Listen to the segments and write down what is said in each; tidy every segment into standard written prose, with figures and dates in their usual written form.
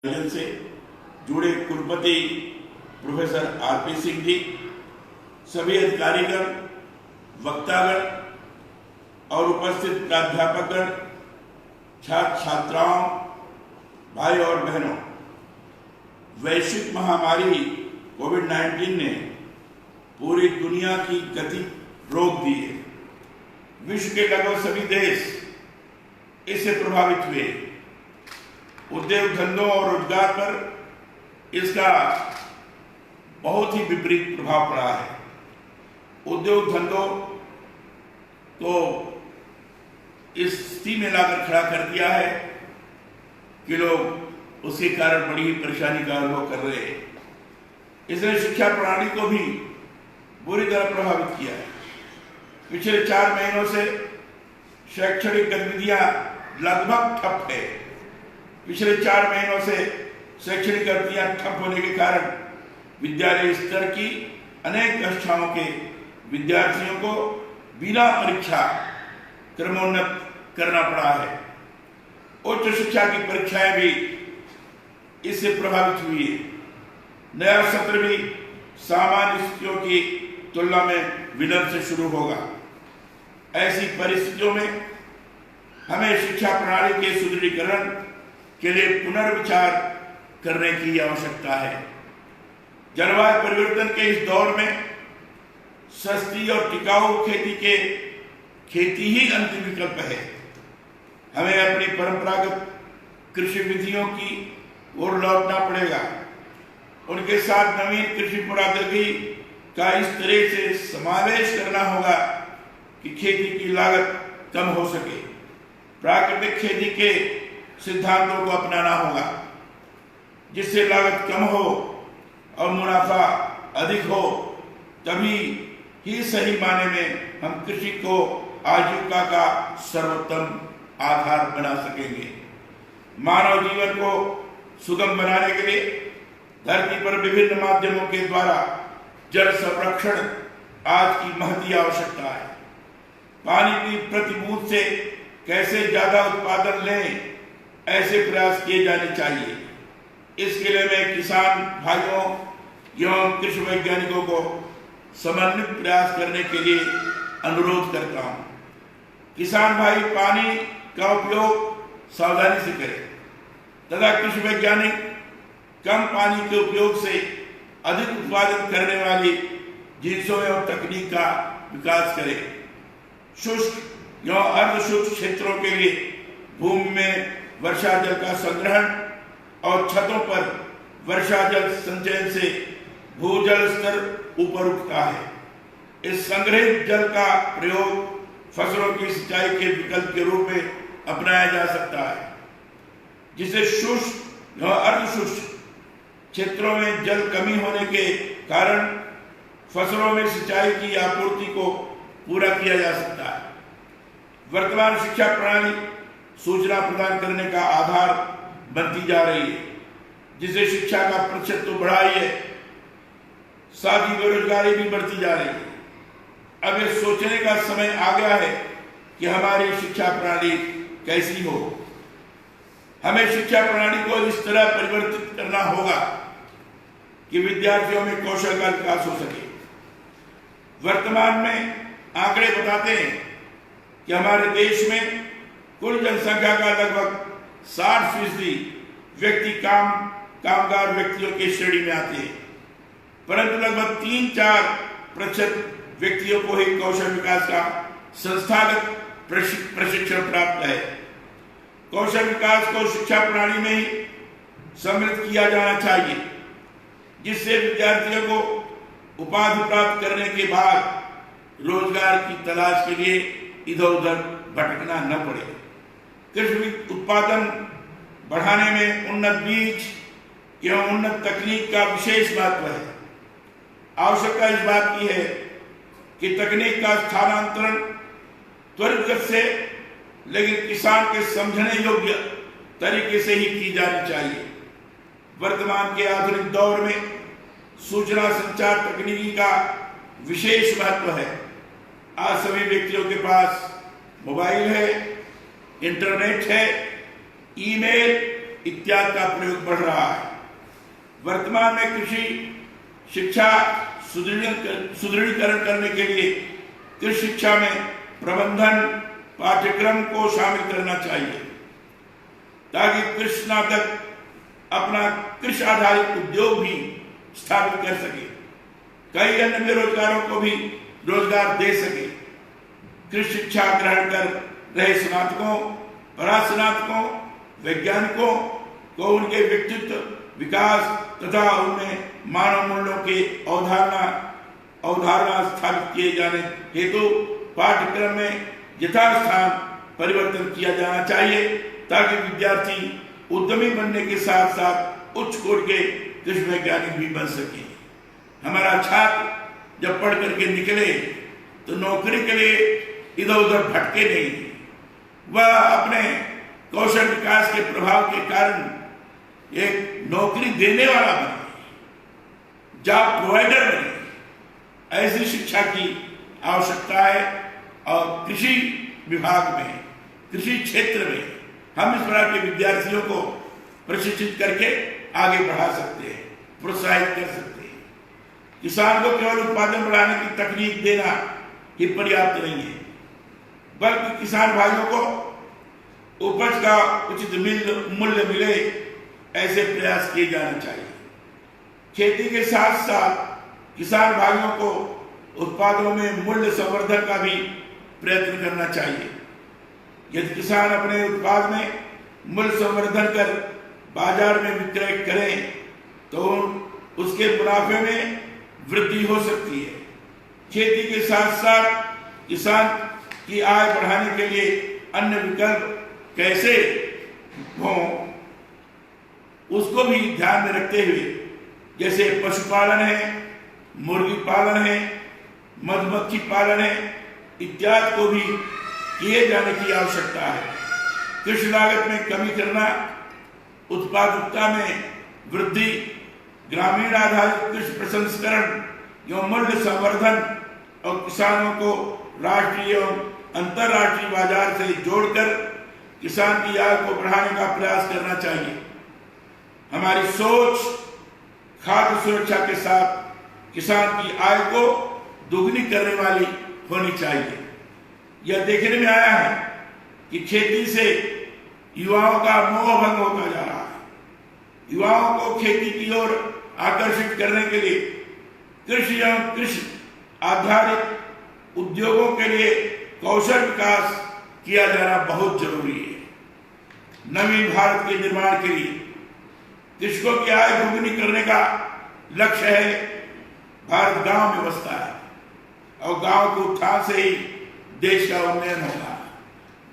आयोजन से जुड़े कुलपति प्रोफेसर आरपी सिंह जी, सभी अधिकारीगण, वक्तागण और उपस्थित प्राध्यापकगण, छात्र छात्राओं, भाई और बहनों, वैश्विक महामारी कोविड-19 ने पूरी दुनिया की गति रोक दी है। विश्व के लगभग सभी देश इससे प्रभावित हुए। उद्योग धंधों और रोजगार पर इसका बहुत ही विपरीत प्रभाव पड़ा है। उद्योग धंधों को इस स्थिति में लाकर खड़ा कर दिया है कि लोग उसके कारण बड़ी ही परेशानी का अनुभव कर रहे हैं। इसने शिक्षा प्रणाली को भी बुरी तरह प्रभावित किया है। पिछले 4 महीनों से शैक्षणिक गतिविधियां लगभग ठप है। पिछले 4 महीनों से शैक्षणिक गतिविधियां ठप होने के कारण विद्यालय स्तर की अनेक कक्षाओं के विद्यार्थियों को बिना परीक्षा क्रमोन्नत करना पड़ा है। उच्च शिक्षा की परीक्षाएं भी इससे प्रभावित हुई है। नया सत्र भी सामान्य स्थितियों की तुलना में विलंब से शुरू होगा। ऐसी परिस्थितियों में हमें शिक्षा प्रणाली के सुदृढ़ीकरण के लिए पुनर्विचार करने की आवश्यकता है। जलवायु परिवर्तन के इस दौर में सस्ती और टिकाऊ खेती ही अंतिम विकल्प है। हमें अपनी परंपरागत कृषि विधियों की ओर लौटना पड़ेगा। उनके साथ नवीन कृषि प्रौद्योगिकी का इस तरह से समावेश करना होगा कि खेती की लागत कम हो सके। प्राकृतिक खेती के सिद्धांतों को अपनाना होगा, जिससे लागत कम हो और मुनाफा अधिक हो। तभी ही सही माने में हम कृषि को आजीविका का सर्वोत्तम आधार बना सकेंगे। मानव जीवन को सुगम बनाने के लिए धरती पर विभिन्न माध्यमों के द्वारा जल संरक्षण आज की महती आवश्यकता है। पानी की प्रति बूंद से कैसे ज्यादा उत्पादन लें, ऐसे प्रयास किए जाने चाहिए। इसके लिए मैं किसान भाइयों एवं कृषि वैज्ञानिकों को समन्वित प्रयास करने के लिए अनुरोध करता हूं। किसान भाई पानी का उपयोग सावधानी से करें तथा कृषि वैज्ञानिक कम पानी के उपयोग से अधिक उत्पादन करने वाली जिन्सों एवं तकनीक का विकास करें। शुष्क एवं अर्धशुष्क क्षेत्रों के लिए भूमि में वर्षा जल का संग्रहण और छतों पर वर्षा जल संचयन से भूजल स्तर ऊपर उठता है। इस संग्रहित जल का प्रयोग फसलों की सिंचाई के विकल्प के रूप में अपनाया जा सकता है, जिससे शुष्क और अर्धशुष्क क्षेत्रों में जल कमी होने के कारण फसलों में सिंचाई की आपूर्ति को पूरा किया जा सकता है। वर्तमान शिक्षा प्रणाली सूचना प्रदान करने का आधार बनती जा रही है, जिससे शिक्षा का प्रतिशत तो बढ़ा ही है, साथ ही बेरोजगारी भी बढ़ती जा रही है। अब ये सोचने का समय आ गया है कि हमारी शिक्षा प्रणाली कैसी हो। हमें शिक्षा प्रणाली को इस तरह परिवर्तित करना होगा कि विद्यार्थियों में कौशल का विकास हो सके। वर्तमान में आंकड़े बताते हैं कि हमारे देश में कुल जनसंख्या का लगभग 60% व्यक्ति कामगार व्यक्तियों की श्रेणी में आते हैं, परंतु लगभग 3-4% व्यक्तियों को ही कौशल विकास का संस्थागत प्रशिक्षण प्राप्त है। कौशल विकास को शिक्षा प्रणाली में ही सम्मिलित किया जाना चाहिए, जिससे विद्यार्थियों को उपाधि प्राप्त करने के बाद रोजगार की तलाश के लिए इधर उधर भटकना न पड़े। कृषि उत्पादन बढ़ाने में उन्नत बीज एवं उन्नत तकनीक का विशेष महत्व है। आवश्यकता इस बात की है कि तकनीक का स्थानांतरण त्वरित गति से, लेकिन किसान के समझने योग्य तरीके से ही की जानी चाहिए। वर्तमान के आधुनिक दौर में सूचना संचार तकनीकी का विशेष महत्व है। आज सभी व्यक्तियों के पास मोबाइल है, इंटरनेट है, ईमेल इत्यादि का प्रयोग बढ़ रहा है। वर्तमान में कृषि शिक्षा सुदृढ़ीकरण करने के लिए कृषि शिक्षा में प्रबंधन पाठ्यक्रम को शामिल करना चाहिए, ताकि कृषि स्नातक अपना कृषि आधारित उद्योग भी स्थापित कर सके, कई अन्य बेरोजगारों को भी रोजगार दे सके। कृषि शिक्षा ग्रहण कर रहे स्नातकों, परास्नातकों, वैज्ञानिकों को उनके व्यक्तित्व विकास तथा उनमें मानव मूल्यों के अवधारणा स्थापित किए जाने हेतु पाठ्यक्रम में यथास्थान परिवर्तन किया जाना चाहिए, ताकि विद्यार्थी उद्यमी बनने के साथ साथ उच्च कोटि के कृषि वैज्ञानिक भी बन सके। हमारा छात्र जब पढ़ करके निकले तो नौकरी के लिए इधर उधर भटके नहीं, वह अपने कौशल विकास के प्रभाव के कारण एक नौकरी देने वाला बने, जॉब प्रोवाइडर बने। ऐसी शिक्षा की आवश्यकता है और कृषि विभाग में, कृषि क्षेत्र में हम इस प्रकार के विद्यार्थियों को प्रशिक्षित करके आगे बढ़ा सकते हैं, प्रोत्साहित कर सकते हैं। किसान को केवल उत्पादन बढ़ाने की तकनीक देना ही पर्याप्त नहीं है, बल्कि किसान भाइयों को उपज का उचित मूल्य मिले, ऐसे प्रयास किए जाने चाहिए। खेती के साथ साथ किसान भाइयों को उत्पादों में मूल्य संवर्धन का भी प्रयत्न करना चाहिए। यदि किसान अपने उत्पाद में मूल्य संवर्धन कर बाजार में विक्रय करें तो उसके मुनाफे में वृद्धि हो सकती है। खेती के साथ साथ किसान की आय बढ़ाने के लिए अन्य विकल्प कैसे हों, उसको भी ध्यान में रखते हुए, जैसे पशुपालन है, मुर्गी पालन है, मधुमक्खी पालन है, इत्यादि को भी किए जाने की आवश्यकता है। कृषि लागत में कमी करना, उत्पादकता में वृद्धि, ग्रामीण आधारित कृषि प्रसंस्करण एवं मूल्य संवर्धन और किसानों को राष्ट्रीय एवं अंतर्राष्ट्रीय बाजार से जोड़कर किसान की आय को बढ़ाने का प्रयास करना चाहिए। हमारी सोच खाद्य सुरक्षा के साथ किसान की आय को दोगुनी करने वाली होनी चाहिए। यह देखने में आया है कि खेती से युवाओं का मोह भंग होता जा रहा है। युवाओं को खेती की ओर आकर्षित करने के लिए कृषि एवं कृषि आधारित उद्योगों के लिए कौशल विकास किया जाना बहुत जरूरी है। नवीन भारत के निर्माण के लिए कृषकों की आय दोगुनी करने का लक्ष्य है। भारत गांव में बसता है और गांव के उत्थान से ही देश का उन्नयन होगा।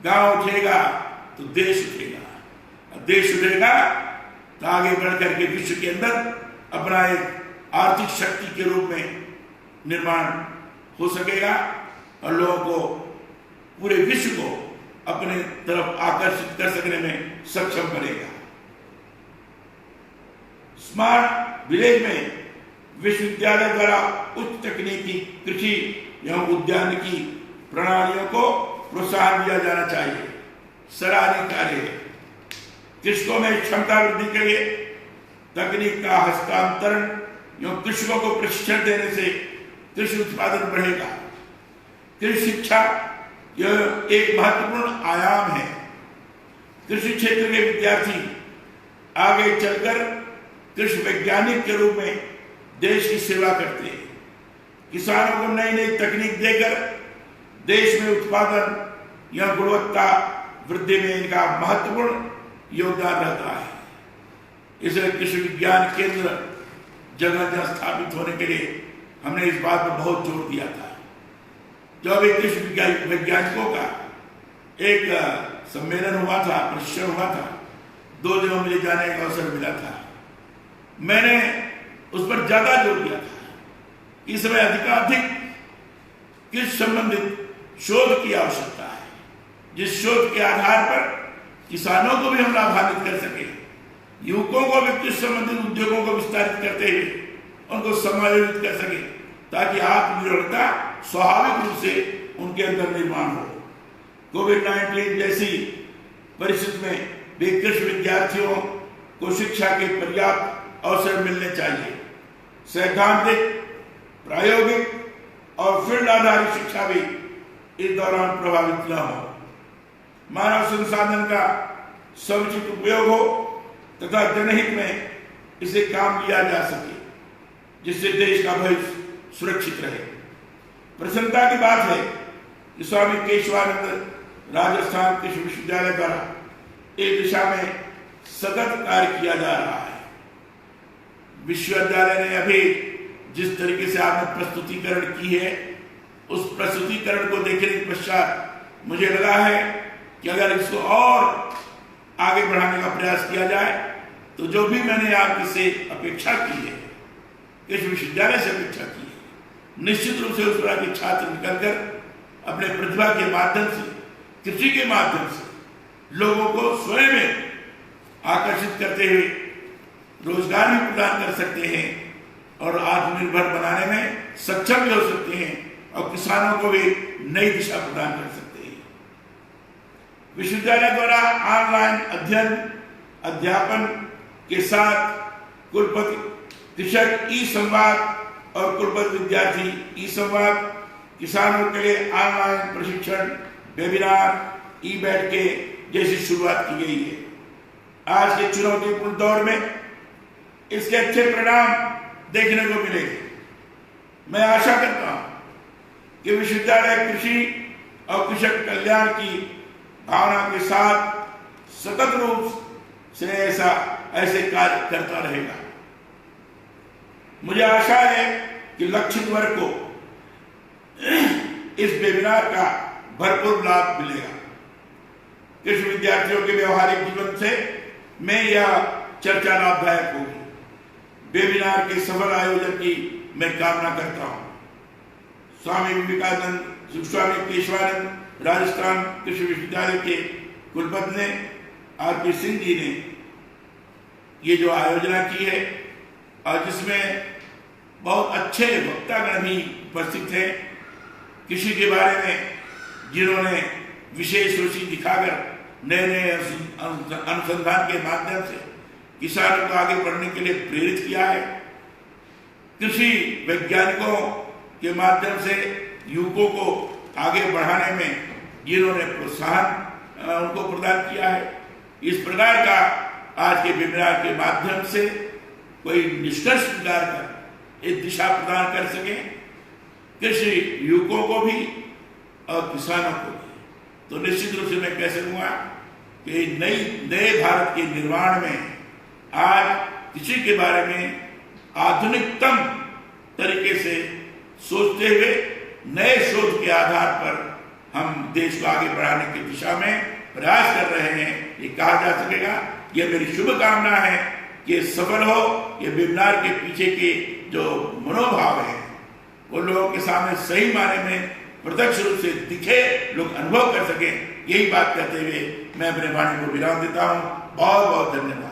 गांव उठेगा तो देश उठेगा, और देश उठेगा तो आगे बढ़कर के विश्व के अंदर अपना एक आर्थिक शक्ति के रूप में निर्माण हो सकेगा और लोगों को, पूरे विश्व को अपने तरफ आकर्षित कर सकने में सक्षम बनेगा। स्मार्ट विलेज में विश्वविद्यालय द्वारा उच्च तकनीकी कृषि एवं उद्यानिकी प्रणालियों को प्रोत्साहन दिया जाना चाहिए। सराहनीय कार्य है। कृषकों में क्षमता वृद्धि के लिए तकनीक का हस्तांतरण एवं कृषकों को प्रशिक्षण देने से कृषि उत्पादन बढ़ेगा। कृषि शिक्षा यह एक महत्वपूर्ण आयाम है। कृषि क्षेत्र के विद्यार्थी आगे चलकर कृषि वैज्ञानिक के रूप में देश की सेवा करते हैं। किसानों को नई नई तकनीक देकर देश में उत्पादन या गुणवत्ता वृद्धि में इनका महत्वपूर्ण योगदान रहता है। इसलिए कृषि विज्ञान केंद्र जगह जगह स्थापित होने के लिए हमने इस बात पर बहुत जोर दिया था। जो अभी कृषि वैज्ञानिकों का एक सम्मेलन हुआ था, प्रशिक्षण हुआ था, 2 जगह मुझे जाने का अवसर मिला था। मैंने उस पर ज्यादा जोर दिया था। इस समय अधिकाधिक कृषि संबंधित शोध की आवश्यकता है, जिस शोध के आधार पर किसानों को भी हम लाभान्वित कर सके, युवकों को भी कृषि संबंधित उद्योगों को विस्तारित करते हुए उनको समायोजित कर सके, ताकि आत्मनिर्भरता स्वाभाविक रूप से उनके अंदर निर्माण हो। कोविड-19 जैसी परिस्थिति में भी कृषि विद्यार्थियों को शिक्षा के पर्याप्त अवसर मिलने चाहिए। सैद्धांतिक, प्रायोगिक और फील्ड आधारित शिक्षा भी इस दौरान प्रभावित न हो। मानव संसाधन का समुचित उपयोग हो तथा जनहित में इसे काम लिया जा सके, जिससे देश का भविष्य सुरक्षित रहे। प्रसन्नता की बात है कि स्वामी केशवानंद राजस्थान कृषि विश्वविद्यालय द्वारा इस दिशा में सतत कार्य किया जा रहा है। विश्वविद्यालय ने अभी जिस तरीके से आपने प्रस्तुतिकरण की है, उस प्रस्तुतिकरण को देखने के पश्चात मुझे लगा है कि अगर इसको और आगे बढ़ाने का प्रयास किया जाए तो जो भी मैंने आपसे अपेक्षा की है, इस विश्वविद्यालय से अपेक्षा की है, निश्चित रूप से उस तरह के छात्र निकलकर अपने प्रतिभा के माध्यम से, कृषि के माध्यम से लोगों को स्वयं में आकर्षित करते हुए रोजगार भी प्रदान कर सकते हैं और आत्मनिर्भर बनाने में सक्षम भी हो सकते हैं और किसानों को भी नई दिशा प्रदान कर सकते हैं। विश्वविद्यालय द्वारा ऑनलाइन अध्ययन अध्यापन के साथ कुलपति कृषक ई संवाद और कुलपति विद्यार्थी ई संवाद, किसानों के लिए ऑनलाइन प्रशिक्षण, वेबिनार, ई बैठकें जैसी शुरुआत की गई है। आज के चुनौतीपूर्ण दौर में इसके अच्छे परिणाम देखने को मिलेंगे। मैं आशा करता हूं कि विश्वविद्यालय कृषि और कृषक कल्याण की भावना के साथ सतत रूप से ऐसे कार्य करता रहेगा। मुझे आशा है कि लक्षित वर्ग को इस वेबिनार का भरपूर लाभ मिलेगा। कृषि विद्यार्थियों के व्यवहारिक जीवन से में यह चर्चा लाभदायक होगी। वेबिनार के सफल आयोजन की मैं कामना करता हूं। स्वामी विवेकानंद, स्वामी केशवानंद राजस्थान कृषि विश्वविद्यालय के कुलपति ने, आरपी सिंह जी ने ये जो आयोजना की है और जिसमें बहुत अच्छे वक्तागण भी उपस्थित थे, कृषि के बारे में जिन्होंने विशेष रुचि दिखाकर नए नए अनुसंधान के माध्यम से किसानों को आगे बढ़ने के लिए प्रेरित किया है। कृषि वैज्ञानिकों के माध्यम से युवकों को आगे बढ़ाने में जिन्होंने प्रोत्साहन उनको प्रदान किया है। इस प्रकार का आज के वेबिनार के माध्यम से कोई निष्कर्ष निकाल कर एक दिशा प्रदान कर सके कृषि युवकों को भी और किसानों को भी, तो निश्चित रूप से मैं कह सकूंगा कि नए भारत के निर्माण में आज कृषि के बारे में आधुनिकतम तरीके से सोचते हुए नए शोध के आधार पर हम देश को आगे बढ़ाने की दिशा में प्रयास कर रहे हैं, ये कहा जा सकेगा। यह मेरी शुभकामना है कि सफल हो। ये वेबिनार के पीछे के जो मनोभाव है वो लोगों के सामने सही मायने में प्रत्यक्ष रूप से दिखे, लोग अनुभव कर सके। यही बात कहते हुए मैं अपने वाणी को विराम देता हूँ। बहुत बहुत धन्यवाद।